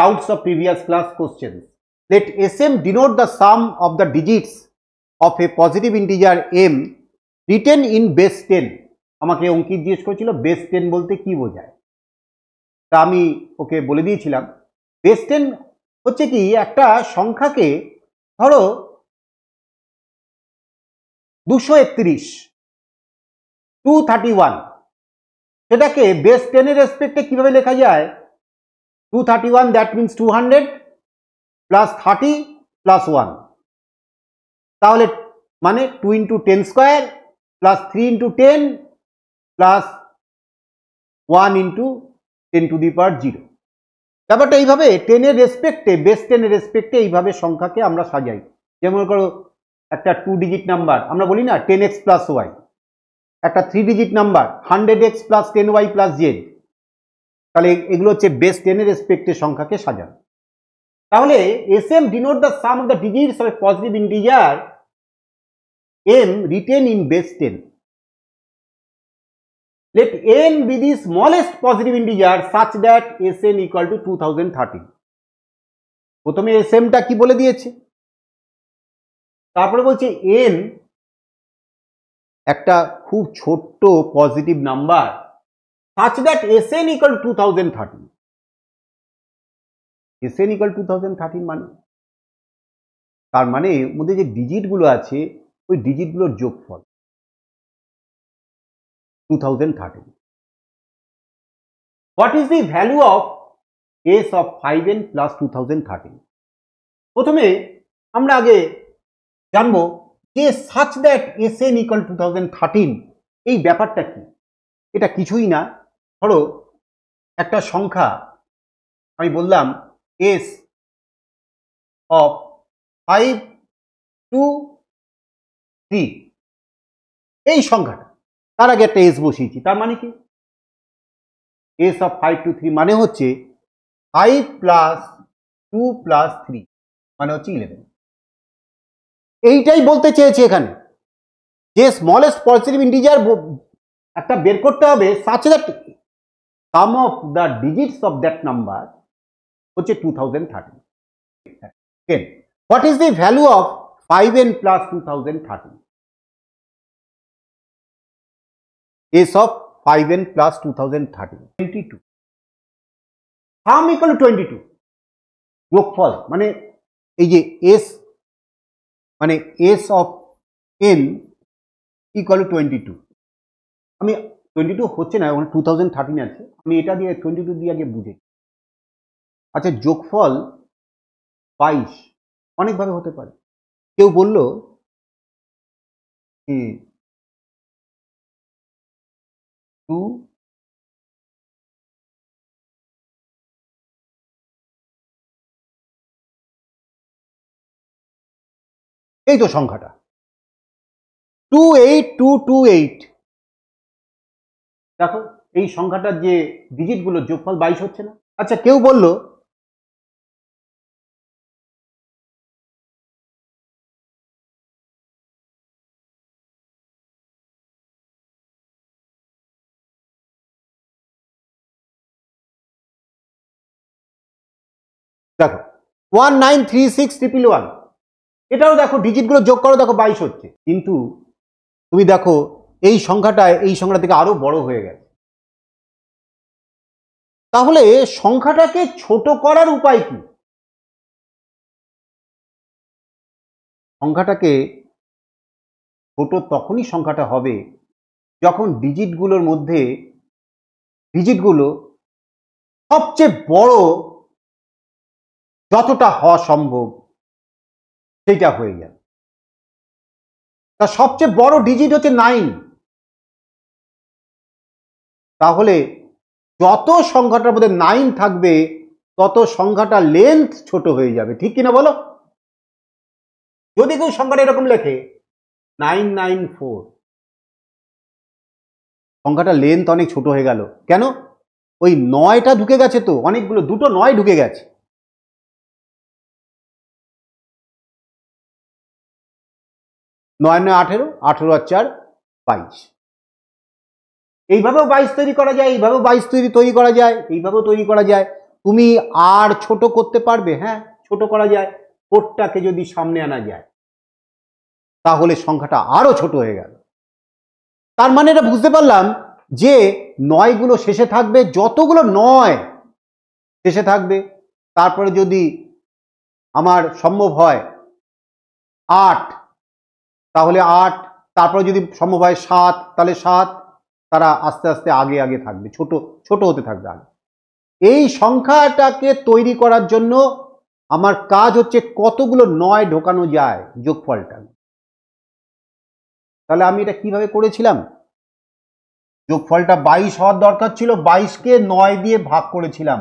doubts of previous class questions. Let Sm denote the sum of the digits of a positive integer m written in base 10. আমাকে অঙ্কিত জিজ্ঞেস করেছিল base 10 বলতে কি বোঝায়, তা আমি ওকে বলে দিয়েছিলাম বেস 10 হচ্ছে কি একটা সংখ্যাকে ধরো 231 231 সেটাকে বেস 10 এর রেসপেক্টে কিভাবে লেখা যায় 231 দ্যাট মিন্স 200 প্লাস 30 প্লাস 1, তাহলে মানে 2 into 10 square plus 3 into 10 plus 1 into 10 to the power 0। ব্যাপারটা এইভাবে 10 এর রেসপেক্টে বেস 10 এর রেসপেক্টে এইভাবে সংখ্যাকে আমরা সাজাই। যেমন করো একটা 2 ডিজিট নাম্বার আমরা বলি না 10x প্লাস ওয়াই, একটা 3 digit number 100x plus 10y plus Z, তাহলে এগুলো হচ্ছে বেস 10 এর রেসপেক্টে সংখ্যাকে সাজানো। তাহলে Sm denote the sum of the digits of a positive integer m written in base 10. Let n be the smallest positive integer such that Sn equal to 2030. প্রথমে Sm টা কি বলে দিয়েছে, তারপরে বলছে n একটা খুব ছোট্ট positive number such that Sn equal to 2030. Sn equal to 2013 মানে তার মানে মধ্যে যে ডিজিটগুলো আছে ওই ডিজিটগুলোর যোগফল 2013. What is the value of s of 5n plus 2013? প্রথমে আমরা আগে জানবো যে such that Sn equal to 2013 এই ব্যাপারটা কি। এটা কিছুই না, ধরো একটা সংখ্যা আমি বললাম s of 5 2 3, এই সংখ্যাটা তার আগে একটা s বসিয়েছি, তার মানে কি s of 5 2 3 মানে হচ্ছে 5 প্লাস 2 প্লাস 3 মানে হচ্ছে 11। এইটাই বলতে চেয়েছে এখানে যে স্মলেস্ট পজিটিভ ইন্টিজার একটা বের করতে হবে such that sum of the digits of that number হচ্ছে 2013. Then what is the value of 5n plus 2013? S of 5n plus 2013 22. Sum equal to 22. যোগফল মানে এই যে s মানে s of n equal to 22. আমি 22 হচ্ছে না, ওখানে 2013 আছে, আমি এটা দিয়ে 22 দিয়ে আগে বুঝে। আচ্ছা যোগফল 22 অনেকভাবে হতে পারে। কেউ বলল কি 2 এই তো সংখ্যাটা 28228, দেখো এই সংখ্যাটার যে ডিজিটগুলো যোগফল 22 হচ্ছে না। আচ্ছা কেউ বলল দেখো 1936111, এটাও দেখো ডিজিটগুলো যোগ করো দেখো 22 হচ্ছে, কিন্তু তুমি দেখো এই সংখ্যাটা থেকে আরো বড় হয়ে গেছে। তাহলে সংখ্যাটাকে ছোট করার উপায় কি? সংখ্যাটাকে ছোট তখনই সংখ্যাটা হবে যখন ডিজিটগুলোর মধ্যে ডিজিটগুলো সবচেয়ে বড় যতটা হওয়া সম্ভব সেটা হয়ে যাবে। তা সবচেয়ে বড় ডিজিট হচ্ছে 9, তাহলে যত সংখ্যাটার মধ্যে 9 থাকবে তত সংখ্যাটা লেন্থ ছোট হয়ে যাবে, ঠিক কিনা বলো? যদি কেউ সংখ্যাটা এরকম লেখে 994, সংখ্যাটা লেন্থ অনেক ছোট হয়ে গেল, কেন? ওই 9টা ঢুকে গেছে, তো অনেকগুলো দুটো 9 ঢুকে গেছে। 9 9 18, 18 আর 4 22। এইভাবেও 22 তৈরি করা যায়, এইভাবেও 22 তৈরি করা যায়, এইভাবেও তৈরি করা যায়। তুমি আর ছোট করতে পারবে? হ্যাঁ, ছোট করা যায়। 4টাকে যদি সামনে আনা যায় তাহলে সংখ্যাটা আরো ছোট হয়ে গেল। তার মানে এটা বুঝতে পারলাম যে 9 গুলো শেষে থাকবে, যতগুলো 9 শেষে থাকবে, তারপরে যদি আমার সম্ভব হয় 8 তাহলে 8, তারপরে যদি সম্ভব হয় 7 তাহলে 7, তারা আস্তে আস্তে আগে আগে থাকবে, ছোট ছোট হতে থাকবে আগে। এই সংখ্যাটাকে তৈরি করার জন্য আমার কাজ হচ্ছে কতগুলো 9 ঢোকানো যায় যোগফলটা। তাহলে আমি এটা কিভাবে করেছিলাম? যোগফলটা 22 হওয়ার দরকার ছিল, 22কে 9 দিয়ে ভাগ করেছিলাম।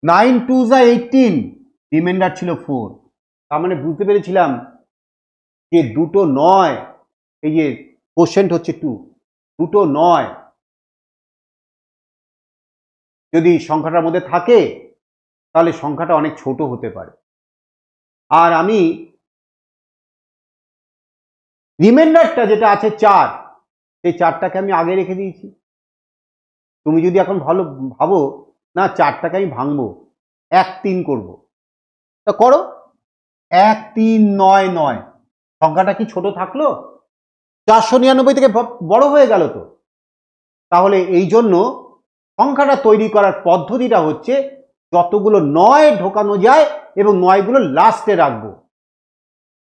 9 2 যা 18, রিমাইন্ডার ছিল 4। তার মানে বুঝতে পেরেছিলাম যে দুটো 9, এই যে কোশ্চেন্ট হচ্ছে 2, দুটো 9 যদি সংখ্যাটার মধ্যে থাকে তাহলে সংখ্যাটা অনেক ছোট হতে পারে। আর আমি রিমাইন্ডারটা যেটা আছে 4, সেই 4টাকে আমি আগে রেখে দিয়েছি। তুমি যদি এখন ভালো ভাবো না 4টাকে আমি ভাঙবো, 1 3 করবো, তা করো। 1 3 9 9, সংখ্যাটা কি ছোট থাকলো? 499 থেকে বড় হয়ে গেল তো। তাহলে এই জন্য সংখ্যাটা তৈরি করার পদ্ধতিটা হচ্ছে যতগুলো 9 ঢোকানো যায় এবং 9 গুলো লাস্টে রাখবো।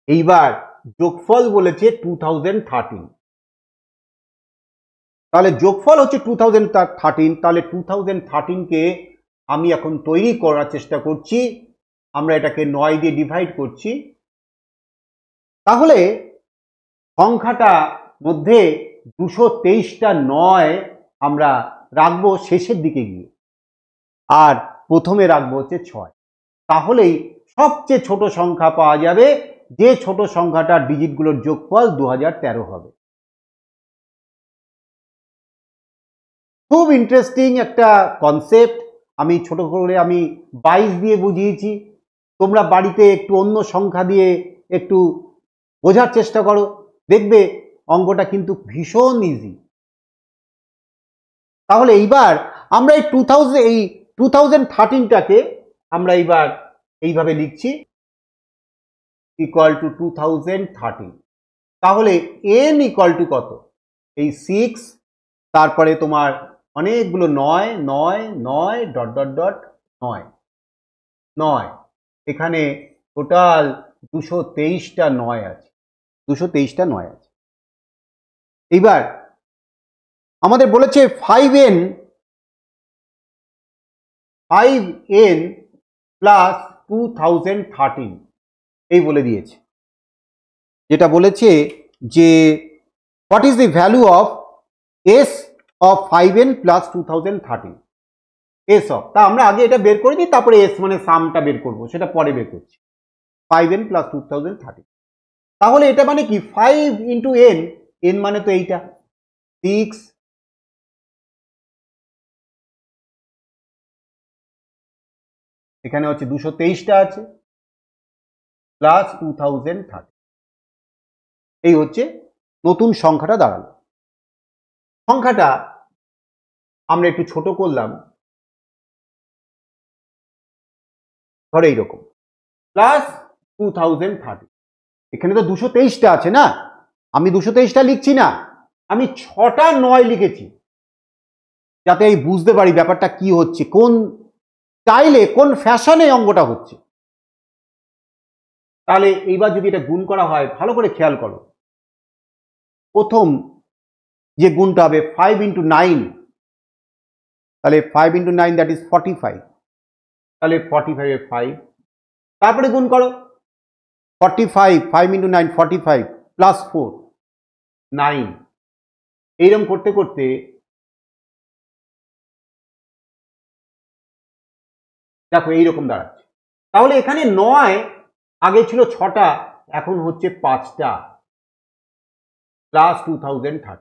এইবার যোগফল বলেছে 2013, তাহলে যোগফল হচ্ছে 2013, তাহলে 2013কে আমি এখন তৈরি করার চেষ্টা করছি। আমরা এটাকে 9 দিয়ে ডিভাইড করছি, তাহলে সংখ্যাটা মধ্যে 223টা 9 আমরা রাখবো শেষের দিকে গিয়ে, আর প্রথমে রাখবো হচ্ছে 6। তাহলেই সবচেয়ে ছোট সংখ্যা পাওয়া যাবে, যে ছোট সংখ্যাটার ডিজিটগুলোর যোগফল 2013 হবে। খুব ইন্টারেস্টিং একটা কনসেপ্ট। আমি ছোট করে আমি 22 দিয়ে বুঝিয়েছি, তোমরা বাড়িতে একটু অন্য সংখ্যা দিয়ে একটু বোঝার চেষ্টা করো, দেখবে অঙ্কটা কিন্তু ভীষণ ইজি। তাহলে এইবার আমরা এই 2013টাকে আমরা এইবার এইভাবে লিখছি, ইকুয়াল টু 2013। তাহলে n ইকুয়াল টু কত? এই 6, তারপরে তোমার অনেকগুলো 9 9 9 ডট ডট ডট 9 9, এখানে টোটাল 223টা 9 আছে, 223টা 9 আছে। এইবার আমাদের বলেছে 5n প্লাস 2013, এই বলে দিয়েছে, যেটা বলেছে যে what is the value of s of 5n plus 2013, s of, তা আমরা আগে এটা বের করে দিই, তারপরে s মানে সামটা বের করব, সেটা পরে বের করছি। 5n প্লাস 2013, তাহলে এটা মানে কি 5 ইন্টু n, n মানে তো এইটা 6, এখানে হচ্ছে 223টা আছে, প্লাস 2013, এই হচ্ছে নতুন সংখ্যাটা দাঁড়ালো। সংখ্যাটা আমরা একটু ছোট করলাম, ধরো এইরকম, প্লাস 2013, এখানে তো 223টা আছে না, আমি 223টা লিখছি না, আমি 6টা 9 লিখেছি, যাতে এই বুঝতে পারি ব্যাপারটা কি হচ্ছে, কোন স্টাইলে কোন ফ্যাশনে অঙ্কটা হচ্ছে। তাহলে এইবার যদি এটা গুণ করা হয়, ভালো করে খেয়াল করো, প্রথম যে গুণটা হবে 5 ইন্টু 9, তাহলে 5 ইন্টু 9 দ্যাট ইজ 45, তাহলে 45 এ 5, তারপরে গুণ করো 45, 5 ইন্টু 9 45 প্লাস 4 9, এইরকম করতে করতে দেখো এইরকম দাঁড়াচ্ছে। তাহলে এখানে 9 আগে ছিল 6টা, এখন হচ্ছে 5টা, প্লাস 2013,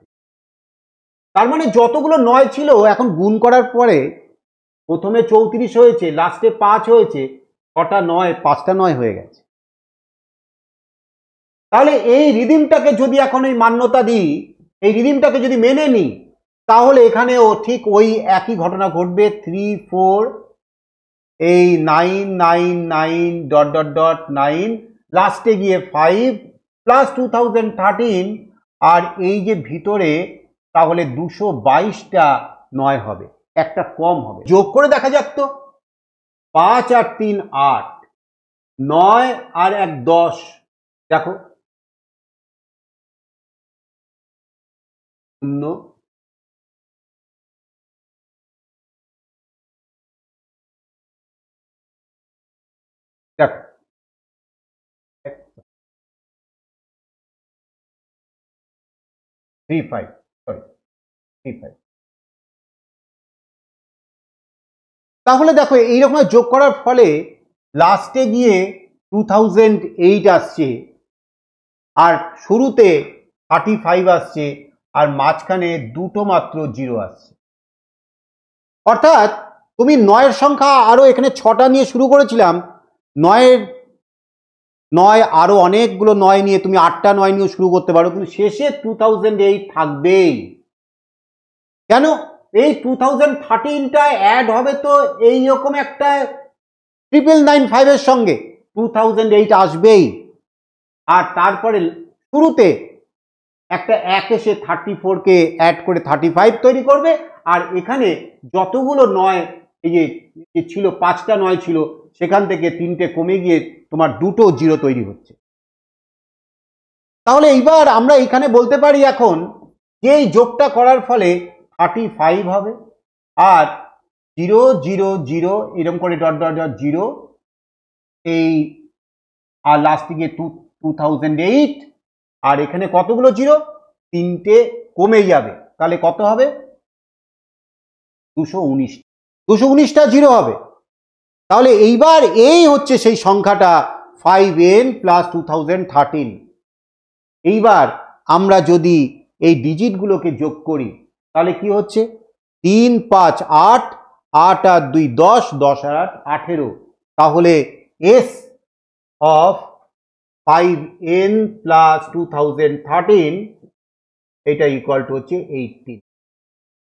তার মানে যতগুলো 9 ছিল এখন গুণ করার পরে প্রথমে 34 হয়েছে, লাস্টে 5 হয়েছে, 6টা 9 5টা 9 হয়ে গেছে। তাহলে এই রিদিমটাকে যদি এখন এই মান্যতা দিই, এই রিদিমটাকে যদি মেনে নিই, তাহলে এখানেও ঠিক ওই একই ঘটনা ঘটবে, 3 4 এই 9 9 9 ডট ডট ডট 9 লাস্টে গিয়ে 5 প্লাস 2013 আর এই যে ভিতরে তাহলে 222টা 9 হবে, একটা কম হবে। যোগ করে দেখা যাক তো, 5 আর 3 8, 9 আর 1 10, দেখো 0 দেখো 35, সরি 35। তাহলে দেখো এইরকম যোগ করার ফলে লাস্টে গিয়ে 2008 আসছে, আর শুরুতে 35 আসছে, আর মাঝখানে দুটো মাত্র 0 আসছে। অর্থাৎ তুমি 9 সংখ্যা আরো এখানে 6টা নিয়ে শুরু করেছিলাম, 9 আরো অনেকগুলো 9 নিয়ে তুমি 8টা 9 নিয়ে শুরু করতে পারো, কিন্তু শেষে 2008 থাকবেই। কেন? এই 2013টা অ্যাড হবে তো এইরকম একটা 9995 এর সঙ্গে 2008 আসবেই, আর তারপরে শুরুতে একটা 1 এসে 34কে অ্যাড করে 35 তৈরি করবে, আর এখানে যতগুলো 9 এই যে ছিল 5টা 9 ছিল, সেখান থেকে 3টে কমে গিয়ে তোমার দুটো 0 তৈরি হচ্ছে। তাহলে এইবার আমরা এখানে বলতে পারি এখন যে এই যোগটা করার ফলে 35 হবে, আর 0 0 0 এরকম করে ডট ডট ডট 0, এই আর লাস্টে গিয়ে 2008, আর এখানে কতগুলো 0? 3টে কমে যাবে, তাহলে কত হবে? 219টা 0 হবে। তাহলে এইবার এই হচ্ছে সেই সংখ্যাটা 5n প্লাস 2013। এইবার আমরা যদি এই ডিজিটগুলোকে যোগ করি তাহলে কি হচ্ছে? 3 5 8, 8 আর 2 10, 10 আর 8 18। তাহলে s of 5n প্লাস 2013 এটা ইকুয়াল টু হচ্ছে 18।